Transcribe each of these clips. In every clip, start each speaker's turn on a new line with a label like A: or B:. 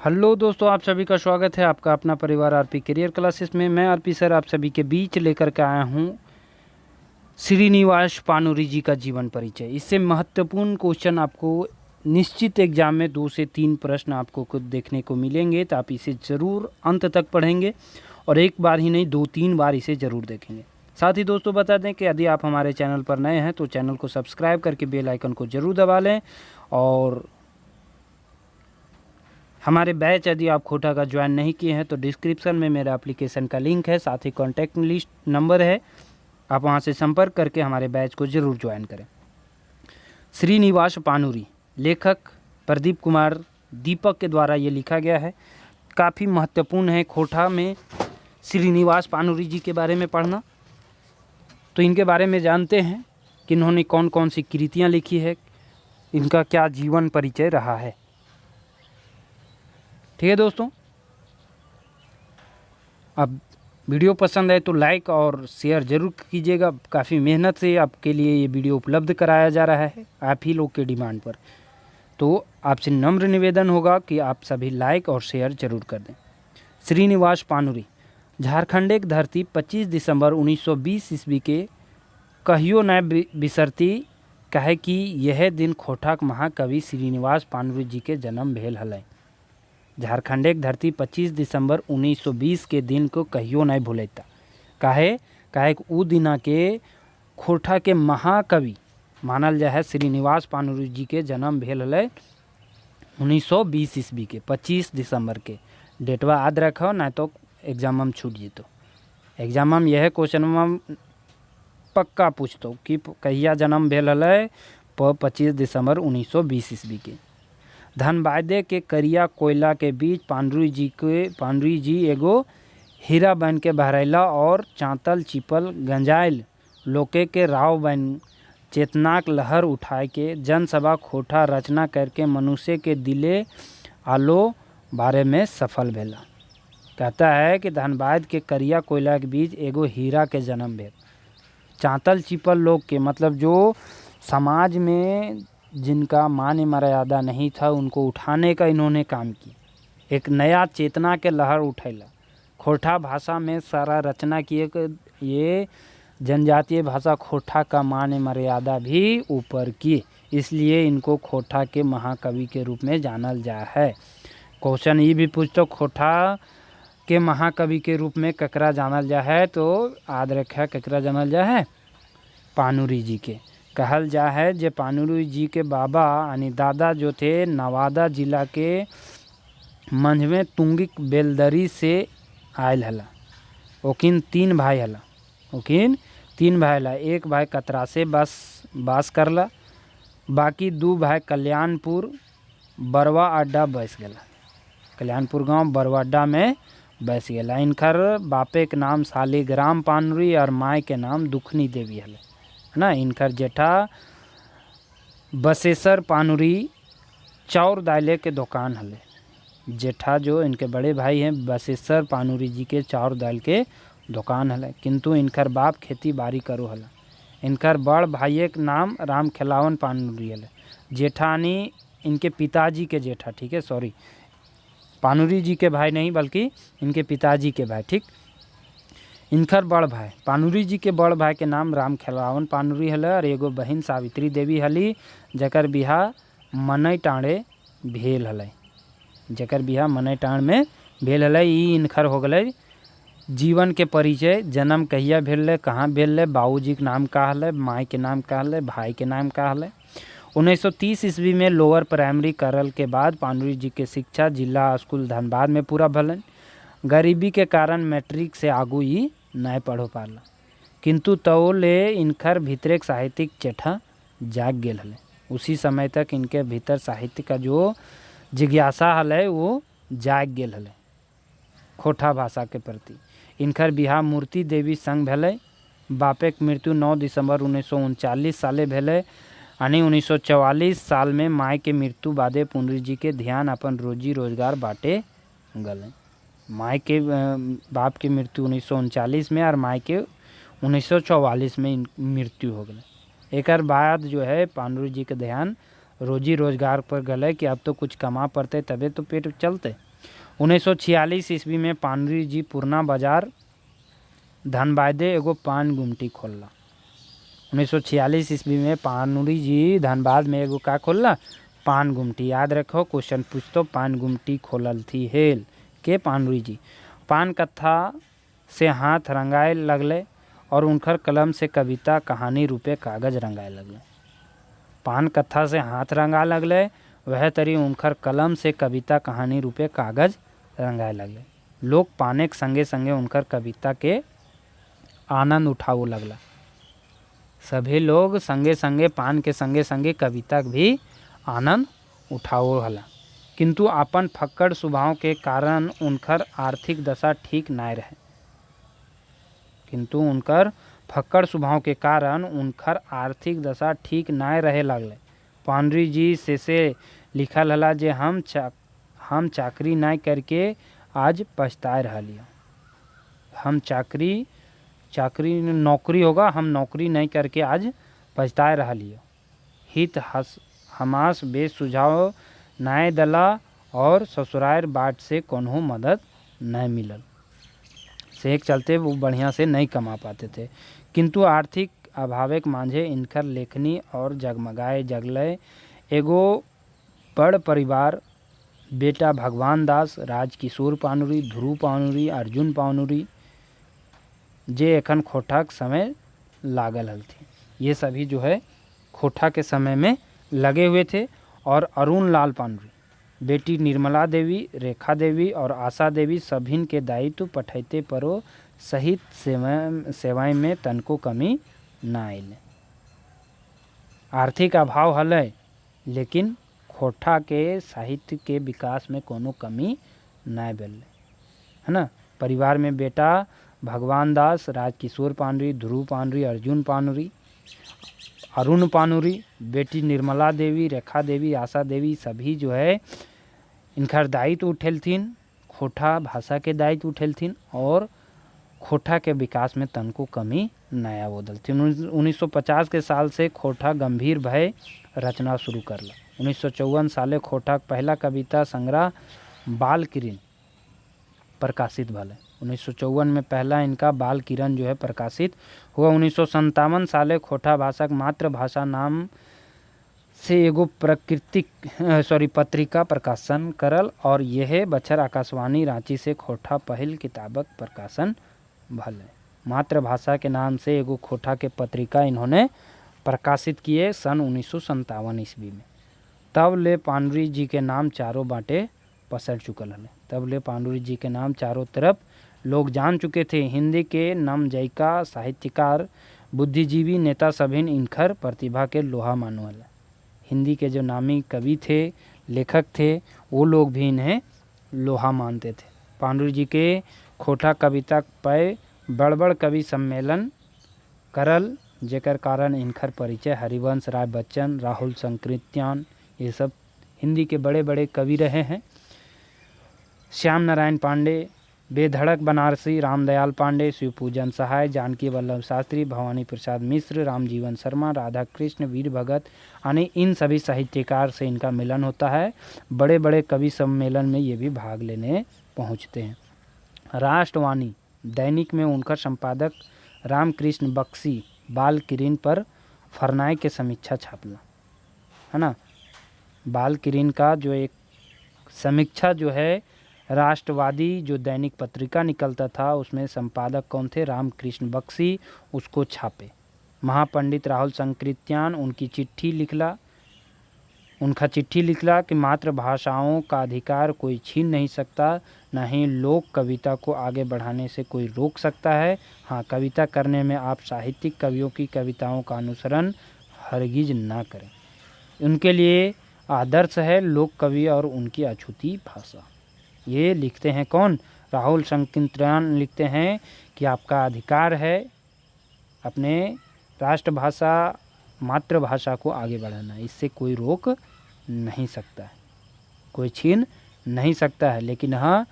A: Hello दोस्तों, आप सभी का स्वागत है आपका अपना परिवार आरपी करियर क्लासेस में। मैं आरपी सर आप सभी के बीच लेकर के आया हूँ श्रीनिवास पानुरी जी का जीवन परिचय। इससे महत्वपूर्ण क्वेश्चन आपको निश्चित एग्जाम में 2 से 3 प्रश्न आपको कुछ देखने को मिलेंगे, तो आप इसे ज़रूर अंत तक पढ़ेंगे और एक बार ही नहीं 2-3 बार इसे ज़रूर देखेंगे। साथ ही दोस्तों बता दें कि यदि आप हमारे चैनल पर नए हैं तो चैनल को सब्सक्राइब करके बेल आइकन को ज़रूर दबा लें। और हमारे बैच यदि आप खोटा का ज्वाइन नहीं किए हैं तो डिस्क्रिप्शन में मेरा एप्लीकेशन का लिंक है, साथ ही कॉन्टैक्ट लिस्ट नंबर है, आप वहां से संपर्क करके हमारे बैच को ज़रूर ज्वाइन करें। श्रीनिवास पानुरी, लेखक प्रदीप कुमार दीपक के द्वारा ये लिखा गया है। काफ़ी महत्वपूर्ण है खोटा में श्रीनिवास पानुरी जी के बारे में पढ़ना। तो इनके बारे में जानते हैं कि इन्होंने कौन कौन सी कृतियाँ लिखी है, इनका क्या जीवन परिचय रहा है। ठीक है दोस्तों, अब वीडियो पसंद है तो लाइक और शेयर ज़रूर कीजिएगा। काफ़ी मेहनत से आपके लिए ये वीडियो उपलब्ध कराया जा रहा है आप ही लोग के डिमांड पर, तो आपसे नम्र निवेदन होगा कि आप सभी लाइक और शेयर ज़रूर कर दें। श्रीनिवास पानुरी, झारखंड एक धरती 25 दिसंबर 1920 ईस्वी के कहियो न बिसरती, कहे कि यह दिन खोटाक महाकवि श्रीनिवास पानुरी जी के जन्म भेल हलै। झारखंड एक धरती 25 दिसंबर 1920 के दिन को कहियो नहीं भूलेता। काहे उ दिना के खोटा के महाकवि मानल जाए है श्रीनिवास पानुरी जी के जन्म भेल हलै 1920 ईस्वी के 25 दिसंबर के। डेटवा याद रखो, नहीं तो एग्जाम में छूट जीतो। एग्जाम में यह क्वेश्चन में पक्का पूछतो कि कहिया जन्म भेल हलै 25 दिसंबर 1920 ईस्वी के। धनबादे के करिया कोयला के बीच पांडुरी जी एगो हीरा बन के बहरैला और चांतल चिपल गंजाइल लोके के राव बन चेतनाक लहर उठाए के जनसभा खोटा रचना करके मनुष्य के दिले आलो बारे में सफल भेला। कहता है कि धनबाद के करिया कोयला के बीच एगो हीरा के जन्म भेल। चांतल चिपल लोग के मतलब जो समाज में जिनका मान मर्यादा नहीं था उनको उठाने का इन्होंने काम किया। एक नया चेतना के लहर उठैला। खोटा भाषा में सारा रचना किए। ये जनजातीय भाषा खोटा का मान मर्यादा भी ऊपर की, इसलिए इनको खोटा के महाकवि के रूप में जानल जाए है। क्वेश्चन ये भी पूछतो खोटा के महाकवि के रूप में ककरा जानल जाए है, तो याद रखा ककरा जानल जाए है, पानुरी जी के। कहल जा है जे पानुरी जी के बाबा यानी दादा जो थे नवादा जिला के मंझवे तुंगिक बेलदरी से आयल हला। ओकिन 3 भाई हला। एक भाई कतरा से बास करला, बाकी 2 भाई कल्याणपुर बरवा अड्डा बस गला। कल्याणपुर गांव बरवा अड्डा में बस गला। इनकर बापे के नाम शालिग्राम पानुरी और माय के नाम दुखनी देवी हले ना। इनकर जेठा बसेसर पानुरी चाउर दाले के दुकान हले। जेठा जो इनके बड़े भाई हैं बसेसर पानुरी जी के चाउर दाल के दुकान हले, किंतु इनकर बाप खेती बाड़ी करो हला। इनकर बड़ भाई के नाम राम खिलावन पानुरी हले। जेठानी इनके पिताजी के जेठा, ठीक है, सॉरी, पानुरी जी के भाई नहीं बल्कि इनके पिताजी के भाई, ठीक। इनकर बड़ भाई पानुरी जी के बड़ भाई के नाम राम खिलावन पानुरी हले और एगो बहन सावित्री देवी हली, जकर बिहा मनई टाँड़े भेल हलै। में भेल हलै। ई इनकर हो गलै जीवन के परिचय। जन्म कहिया भेल, कहाँ भेल, बाबूजी के नाम का हलै, माई के नाम का हलै, भाई के नाम का हलै। 1930 ईस्वी में लोअर प्राइमरी करल के बाद पानुरी जी के शिक्षा जिला स्कूल धनबाद में पूरा भलन। गरीबी के कारण मैट्रिक से आगू ही नहीं पढ़ो पाला, किंतु तौले इनकर भीतर साहित्यिक चेठा जाग गेल हले। उसी समय तक इनके भीतर साहित्य का जो जिज्ञासा हले वो जाग गेल हले खोटा भाषा के प्रति। इनकर बिहार मूर्ति देवी संग भेलै। बापे के मृत्यु 9 दिसंबर 1939 साले भेलै। यानी 1944 साल में माय के मृत्यु बादे पानुरी जी के ध्यान अपन रोजी रोजगार बाटे गले। माय के बाप की मृत्यु 1939 में और माय के 1944 में मृत्यु हो गई। एक बाद जो है पानुरी जी के ध्यान रोजी रोजगार पर गले कि अब तो कुछ कमा पड़ते तबे तो पेट चलते। 1946 ईस्वी में पानरी जी पूर्णा बाजार धनबादे एगो पान गुमटी खोलला। 1946 ईस्वी में पानरी जी धनबाद में एगो का खोलला, पान गुमटी। याद रखो, क्वेश्चन पूछतो पान गुमटी खोलल थी हेल के पानरी जी। पान कथा से हाथ रंगाए लगले और उनकर कलम से कविता कहानी रूपे कागज रंगाए लगले। पान कथा से हाथ रंगा लगले, वह तरी उनकर कलम से कविता कहानी रूपे कागज रंगाए लगले। लोग पाने के संगे संगे उनकर कविता के आनंद उठाओ लगला। सभी लोग संगे संगे पान के संगे संगे कविता के भी आनंद उठाओ हला। किंतु अपन फक्कड़ स्वभाव के कारण उनकर आर्थिक दशा ठीक नाय रहे। किंतु उनकर फक्कड़ स्वभाव के कारण उनकर आर्थिक दशा ठीक नाय रहे लगले। पानरी जी से लिखल हला जे हम चाकरी नाय करके आज पछताए रहलियो। हम चाकरी नौकरी होगा, हम नौकरी नहीं करके आज पछताए रहलियो। हित हमास बे सुझाव नाय दला और ससुरार बाट से कोन्हो मदद नहीं मिलल। से एक चलते वो बढ़िया से नहीं कमा पाते थे। किंतु आर्थिक अभावे के मांझे इनकर लेखनी और जगमगाए जगले एगो बड़ परिवार, बेटा भगवान दास, राजकिशोर पानुरी, ध्रुव पानुरी, अर्जुन पानुरी, जे एखन खोटा के समय लागल हल थे। ये सभी जो है खोटा के समय में लगे हुए थे। और अरुण लाल पानुरी, बेटी निर्मला देवी, रेखा देवी और आशा देवी सभिन के दायित्व पठैते परो सहित सेवाएं में तनको कमी ना आइले। आर्थिक अभाव हलै, लेकिन खोटा के साहित्य के विकास में कोनो कमी ना भेलै, है ना। परिवार में बेटा भगवान दास, राजकिशोर पानुरी, ध्रुव पानुरी, अर्जुन पानुरी, अरुण पानुरी, बेटी निर्मला देवी, रेखा देवी, आशा देवी सभी जो है इनकर दायित्व उठेलथिन, खोटा भाषा के दायित्व उठेलथिन और खोटा के विकास में तनको कमी नया बोदलथिन। 1950 के साल से खोटा गंभीर भय रचना शुरू करला। 1954 साले खोटा पहला कविता संग्रह बाल किरण प्रकाशित भले। 1954 में पहला इनका बाल किरण जो है प्रकाशित हुआ। 1957 साले खोटा भाषा मातृभाषा नाम से एगो पत्रिका प्रकाशन करल और यह बछर आकाशवाणी रांची से खोटा पहल किताबक प्रकाशन भले। मातृभाषा के नाम से एगो खोटा के पत्रिका इन्होंने प्रकाशित किए सन 1957 ईस्वी में। तब ले पानुरी जी के नाम चारों बाटे पसर चुकल है। तब ले पानुरी जी के नाम चारों तरफ लोग जान चुके थे। हिंदी के नमजैका साहित्यकार, बुद्धिजीवी नेता सभिन इनकर प्रतिभा के लोहा मानो है। हिंदी के जो नामी कवि थे, लेखक थे, वो लोग भी इन्हें लोहा मानते थे। पानुरी जी के खोटा कविता पे बड़ बड़ कवि सम्मेलन करल, जेकर कारण इनकर परिचय हरिवंश राय बच्चन, राहुल संकृत्यान, ये सब हिंदी के बड़े बड़े कवि रहे हैं। श्याम नारायण पांडे, बेधड़क बनारसी, रामदयाल पांडे, शिवपूजन सहाय, जानकी वल्लभ शास्त्री, भवानी प्रसाद मिश्र, रामजीवन शर्मा, राधा कृष्ण, वीर भगत, यानी इन सभी साहित्यकार से इनका मिलन होता है। बड़े बड़े कवि सम्मेलन में ये भी भाग लेने पहुँचते हैं। राष्ट्रवाणी दैनिक में उनका संपादक रामकृष्ण बक्सी बाल किरण पर फरनाई के समीक्षा छापला, है ना। बाल किरण का जो एक समीक्षा जो है राष्ट्रवादी जो दैनिक पत्रिका निकलता था उसमें संपादक कौन थे, रामकृष्ण बक्सी, उसको छापे। महापंडित राहुल संकृत्यान उनका चिट्ठी लिखला कि मातृभाषाओं का अधिकार कोई छीन नहीं सकता, न ही लोक कविता को आगे बढ़ाने से कोई रोक सकता है। हाँ, कविता करने में आप साहित्यिक कवियों की कविताओं का अनुसरण हरगिज ना करें। उनके लिए आदर्श है लोक कवि और उनकी अछूती भाषा। ये लिखते हैं कौन, राहुल संकृत्यान लिखते हैं कि आपका अधिकार है अपने राष्ट्रभाषा मातृभाषा को आगे बढ़ाना, इससे कोई रोक नहीं सकता है, कोई छीन नहीं सकता है। लेकिन हाँ,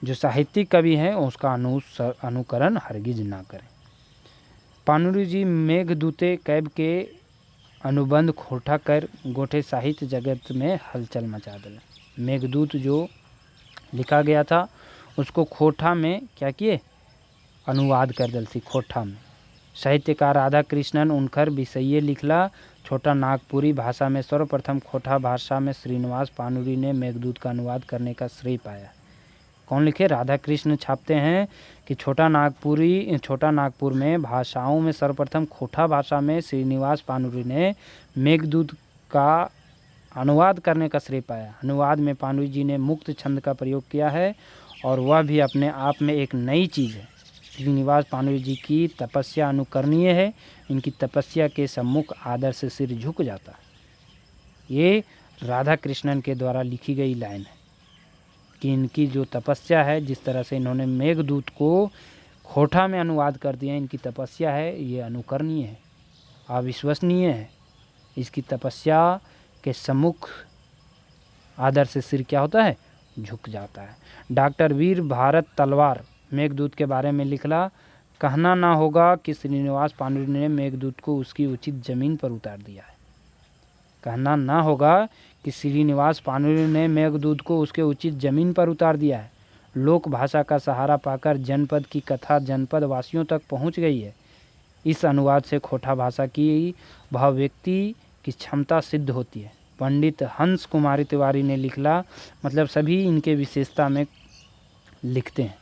A: जो साहित्यिक कवि हैं उसका अनुकरण हरगिज ना करें। पानुरी जी मेघदूते कैब के अनुबंध खोटा कर गोठे साहित्य जगत में हलचल मचा दिला। मेघदूत जो लिखा गया था, उसको खोटा में क्या किए, अनुवाद कर दल थी खोटा में। साहित्यकार राधा कृष्णन उनकर विषय लिखला छोटा नागपुरी भाषा में सर्वप्रथम खोटा भाषा में श्रीनिवास पानुरी ने मेघदूत का अनुवाद करने का श्रेय पाया। कौन लिखे, राधा कृष्ण छापते हैं कि छोटा नागपुर में भाषाओं में सर्वप्रथम खोटा भाषा में श्रीनिवास पानुरी ने मेघदूत का अनुवाद करने का श्रेय पाया। अनुवाद में पानुरी जी ने मुक्त छंद का प्रयोग किया है और वह भी अपने आप में एक नई चीज़ है। श्रीनिवास पानुरी जी की तपस्या अनुकरणीय है, इनकी तपस्या के सम्मुख आदर से सिर झुक जाता है। ये राधा कृष्णन के द्वारा लिखी गई लाइन है कि इनकी जो तपस्या है, जिस तरह से इन्होंने मेघदूत को खोटा में अनुवाद कर दिया, इनकी तपस्या है, ये अनुकरणीय है, अविश्वसनीय है। इसकी तपस्या के सम्मुख आदर से सिर क्या होता है, झुक जाता है। डॉक्टर वीर भारत तलवार मेघदूत के बारे में लिखला, कहना ना होगा कि श्रीनिवास पानुरी ने मेघदूत को उसकी उचित जमीन पर उतार दिया है। कहना ना होगा कि श्रीनिवास पानुरी ने मेघदूत को उसके उचित जमीन पर उतार दिया है। लोक भाषा का सहारा पाकर जनपद की कथा जनपद वासियों तक पहुंच गई है। इस अनुवाद से खोटा भाषा की भावव्यक्ति की क्षमता सिद्ध होती है। पंडित हंस कुमारी तिवारी ने लिखला, मतलब सभी इनके विशेषता में लिखते हैं।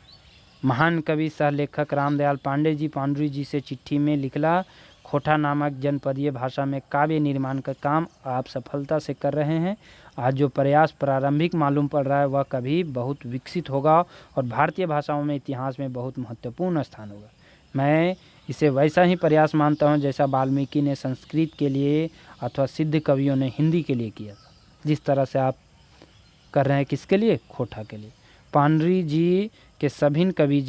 A: महान कवि सह लेखक रामदयाल पांडे जी पानुरी जी से चिट्ठी में लिखला, खोटा नामक जनपदीय भाषा में काव्य निर्माण का काम आप सफलता से कर रहे हैं। आज जो प्रयास प्रारंभिक मालूम पड़ रहा है वह कभी बहुत विकसित होगा और भारतीय भाषाओं में इतिहास में बहुत महत्वपूर्ण स्थान होगा। मैं इसे वैसा ही प्रयास मानता हूँ जैसा वाल्मीकि ने संस्कृत के लिए अथवा सिद्ध कवियों ने हिंदी के लिए किया था। जिस तरह से आप कर रहे हैं, किसके लिए, खोटा के लिए। पानुरी जी के सभिन कवि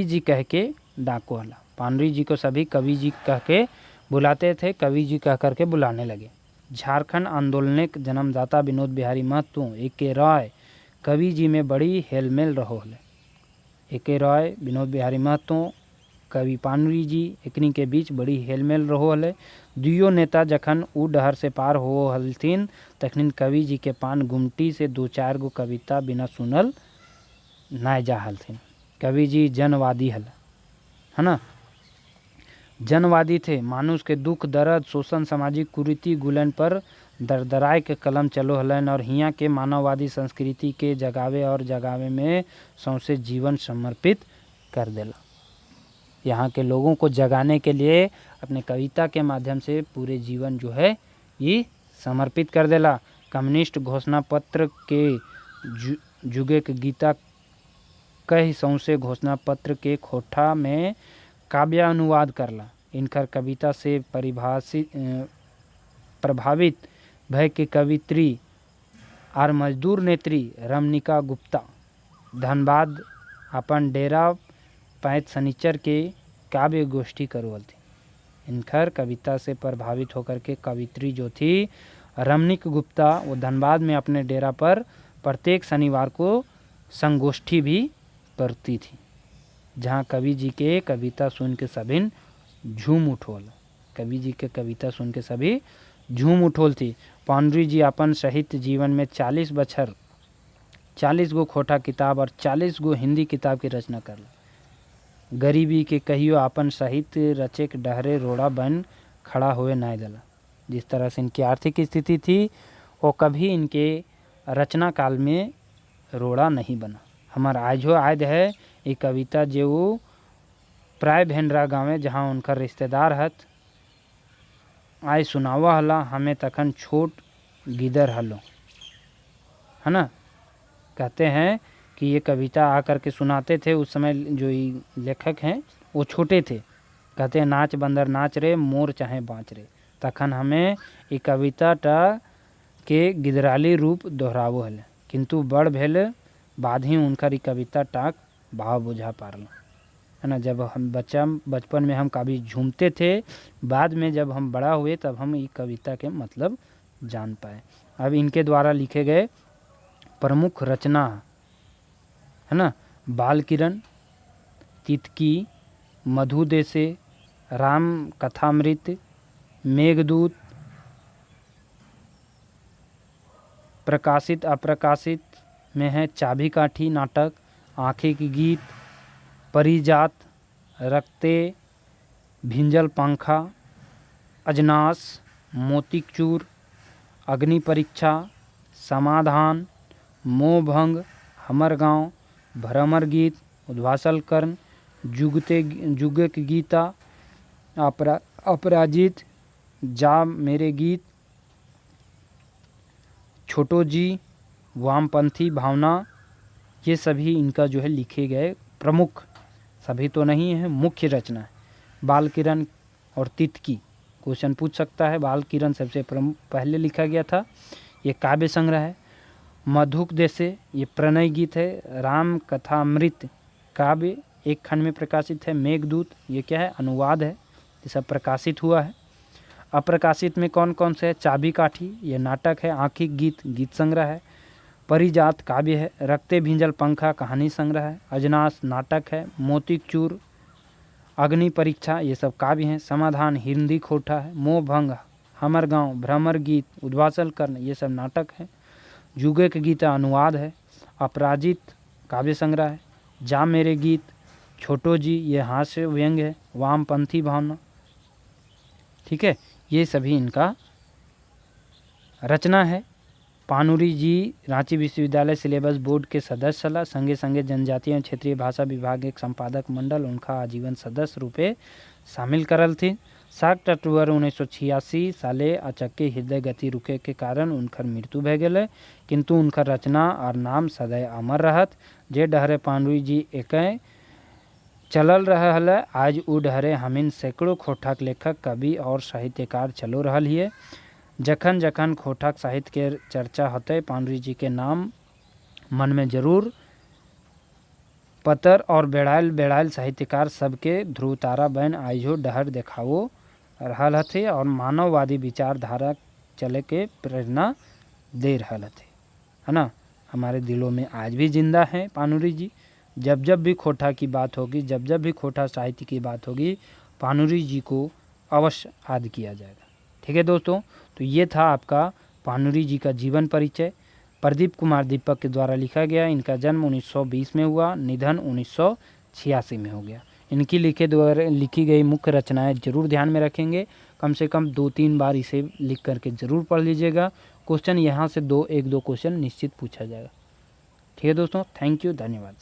A: जी कह के डाको हला। पानुरी जी को सभी कवि जी कह के बुलाते थे, कवि जी कह करके बुलाने लगे। झारखंड आंदोलन के जन्मदाता विनोद बिहारी महतो एके राय कवि जी में बड़ी हेलमेल रहो हले। एके राय विनोद बिहारी महतो कवि पानुरी जी एकनी के बीच बड़ी हेलमेल रहो हले। दुयो नेता जखन उ डहर से पार हो हलथिन तखन कवि जी के पान गुमटी से 2-4 गो कविता बिना सुनल ना जा हलथिन। कवि जी जनवादी हल, है ना, जनवादी थे। मानुष के दुख दर्द शोषण सामाजिक कुरीति गुलन पर दरदराए के कलम चलो हलन और हियाँ के मानववादी संस्कृति के जगावे में सौंसे जीवन समर्पित कर देला। यहाँ के लोगों को जगाने के लिए अपने कविता के माध्यम से पूरे जीवन जो है ये समर्पित कर देला। कम्युनिस्ट घोषणा पत्र के जुगे के गीता कई सौंसे घोषणा पत्र के खोटा में काव्य अनुवाद करला। इनकर कविता से प्रभावित भय के कवित्री और मजदूर नेत्री रमनिका गुप्ता धनबाद अपन डेरा पैत सनीचर के काव्य गोष्ठी करवल थी। इनकर कविता से प्रभावित होकर के कवित्री जो थी रमनिक गुप्ता, वो धनबाद में अपने डेरा पर प्रत्येक शनिवार को संगोष्ठी भी करती थी, जहाँ कवि जी के कविता सुन के सभी झूम उठोल। कवि जी के कविता सुन के सभी झूम उठोल थी। पानुरी जी अपन साहित्य जीवन में 40 बछर 40 गो खोटा किताब और 40 गो हिंदी किताब की रचना करला। गरीबी के कहियो अपन साहित्य रचे के डहरे रोड़ा बन खड़ा हुए नाय दला। जिस तरह से इनकी आर्थिक स्थिति थी वो कभी इनके रचना काल में रोड़ा नहीं बना। हमार आयद है ये कविता जो प्राय भेंडरा गाँव जहाँ उनका रिश्तेदार हत आय सुनावा हला, हमें तखन छोट गिदर हलो, है ना। कहते हैं कि ये कविता आकर के सुनाते थे। उस समय जो लेखक हैं वो छोटे थे। कहते हैं नाच बंदर नाच रे मोर चाहे बाँच रे। तखन हमें ये कविता टा के गिदराली रूप दोहरावो हले, किंतु बड़ भेल बाद ही उनकर कविता टाक भाव बुझा पारल, है ना। जब हम बचपन में हम कभी झूमते थे, बाद में जब हम बड़ा हुए तब हम ये कविता के मतलब जान पाए। अब इनके द्वारा लिखे गए प्रमुख रचना, है ना, बाल किरण, तितकी, मधु देसे, राम कथामृत, मेघदूत, प्रकाशित अप्रकाशित में है चाबी काठी नाटक, आँखें की गीत, परिजात, रक्ते, भिंजल पंखा, अजनास, मोतीचूर, अग्नि परीक्षा, समाधान, मोहभंग, हमर गाँव, भ्रमर गीत, उद्वासल कर्ण, जुगक गीता, अपराजित, जा मेरे गीत, छोटो जी, वामपंथी भावना, ये सभी इनका जो है लिखे गए प्रमुख, सभी तो नहीं है, मुख्य रचना है। बाल किरण और तितकी क्वेश्चन पूछ सकता है। बाल किरण सबसे पहले लिखा गया था, ये काव्य संग्रह है। मधुक देशे ये प्रणय गीत है। राम कथामृत काव्य एक खंड में प्रकाशित है। मेघदूत ये क्या है, अनुवाद है, ये सब प्रकाशित हुआ है। अप्रकाशित में कौन कौन से है, चाबी काठी ये नाटक है। आँखिक गीत गीत संग्रह है। परिजात काव्य है। रक्ते भिंजल पंखा कहानी संग्रह है। अजनास नाटक है। मोतीचूर, अग्नि परीक्षा ये सब काव्य हैं। समाधान हिंदी खोटा है। मोहभंग, हमर गाँव, भ्रमर गीत, उद्वासल कर्ण ये सब नाटक है। जुगक गीता अनुवाद है। अपराजित काव्य संग्रह है। जा मेरे गीत, छोटो जी ये हास्य व्यंग है। वामपंथी भावना, ठीक है, ये सभी इनका रचना है। पानुरी जी रांची विश्वविद्यालय सिलेबस बोर्ड के सदस्य सला, संगे संगे जनजातीय एवं क्षेत्रीय भाषा विभाग एक संपादक मंडल उनका आजीवन सदस्य रूपे शामिल करल थी। 7 अक्टूबर 1986 साले अचक्के हृदय गति रुके के कारण उनकर मृत्यु भे गए, किंतु उनकर रचना और नाम सदैव अमर रहत। जे डहरे पानुरी जी एक चलल रहल, आज उ डहरे हमिन सैकड़ों खोटक लेखक, कवि और साहित्यकार चलो रहल हिए। जखन जखन खोटक साहित्य के चर्चा होते पानुरी जी के नाम मन में जरूर पतर और बेड़ायल साहित्यकार सबके ध्रुव तारा बन आइजो डहर देखावो रहल हथे और मानववादी विचारधारा चले के प्रेरणा दे रहल हथे, है ना। हमारे दिलों में आज भी जिंदा हैं पानुरी जी। जब जब भी खोटा की बात होगी, जब जब भी खोटा साहित्य की बात होगी, पानुरी जी को अवश्य याद किया जाएगा। ठीक है दोस्तों, तो ये था आपका पानुरी जी का जीवन परिचय। प्रदीप कुमार दीपक के द्वारा लिखा गया। इनका जन्म 1920 में हुआ, निधन 1986 में हो गया। इनकी लिखी गई मुख्य रचनाएं जरूर ध्यान में रखेंगे, कम से कम 2-3 बार इसे लिख करके ज़रूर पढ़ लीजिएगा। क्वेश्चन यहाँ से 1-2 क्वेश्चन निश्चित पूछा जाएगा। ठीक है दोस्तों, थैंक यू, धन्यवाद।